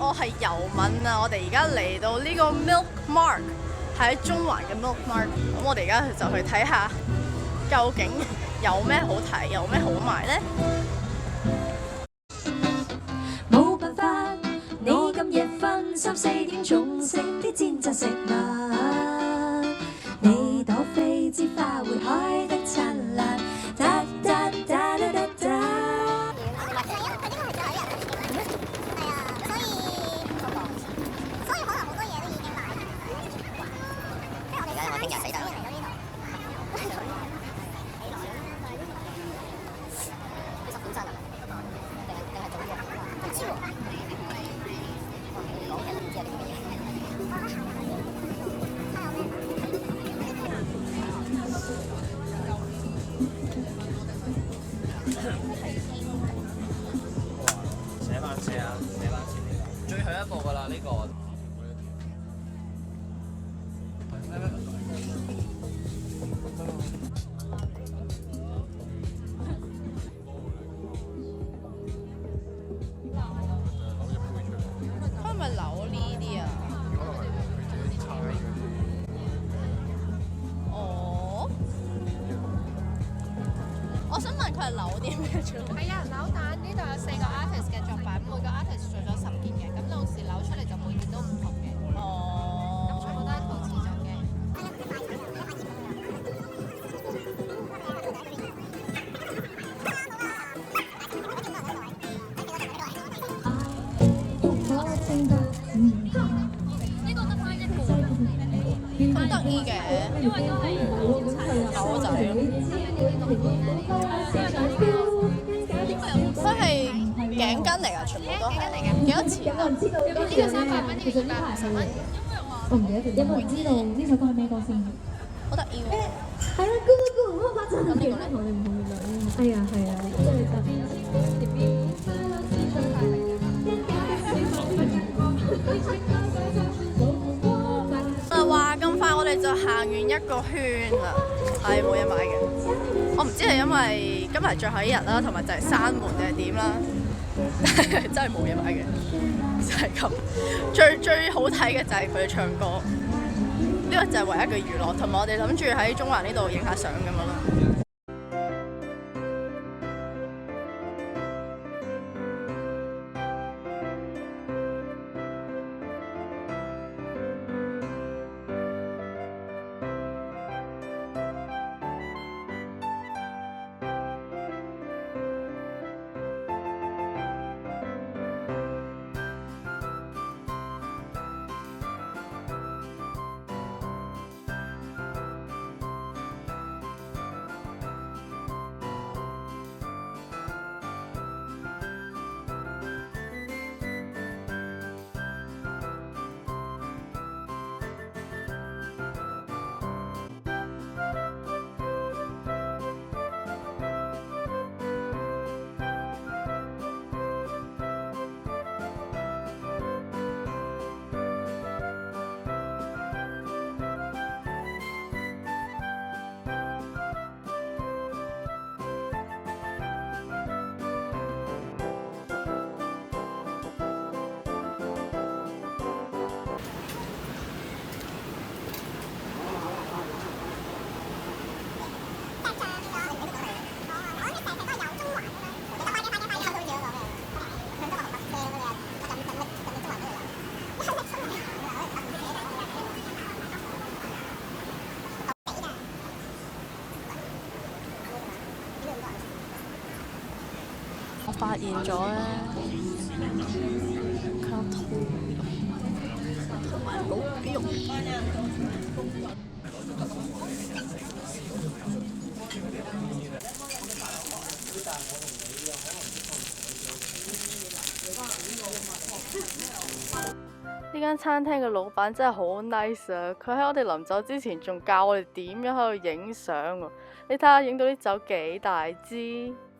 我係尤敏啊！我哋而家嚟到呢個 Milk Mark，喺中環嘅 Milk Mark。咁我哋而家就去睇下究竟有咩好睇，有咩好買呢？冇辦法，你咁夜瞓3、4點仲食啲煎炸食物，你朵飛枝花會開得燦爛，哒哒哒哒哒哒。最後一步㗎啦，呢個。佢係咪扭呢啲啊？哦，我想問佢係扭啲咩出嚟？係啊，扭蛋呢度有4個 artist 嘅作品，每個 artist 做咗10件嘅，咁到時扭出嚟就每件都唔同嘅。哦，咁全部都係陶瓷做嘅。咁得意嘅，狗仔。佢係頸巾嚟㗎，全部都係。幾多錢啊？呢個300蚊，呢個250蚊。我唔記得咗，有冇人知道呢首歌係咩歌先？好得意喎！係啊，Go Go Go！發陣其他同你唔同嘅女。係啊係啊，即係話咁快我哋就行完一個圈啦，係冇嘢買嘅。我唔知係因為今日最後一日啦，同埋就係閂門定係點啦，真係冇嘢買嘅，就係咁。最好睇嘅就係佢哋唱歌，呢個就係唯一嘅娛樂，同埋我哋諗住喺中環呢度影下相咁樣咯。我發現咗咧，佢有兔同埋老肉。呢間餐廳嘅老闆真係好 nice 啊！佢喺我哋臨走之前仲教我哋點樣喺度影相喎。你睇下影到啲酒幾大支〜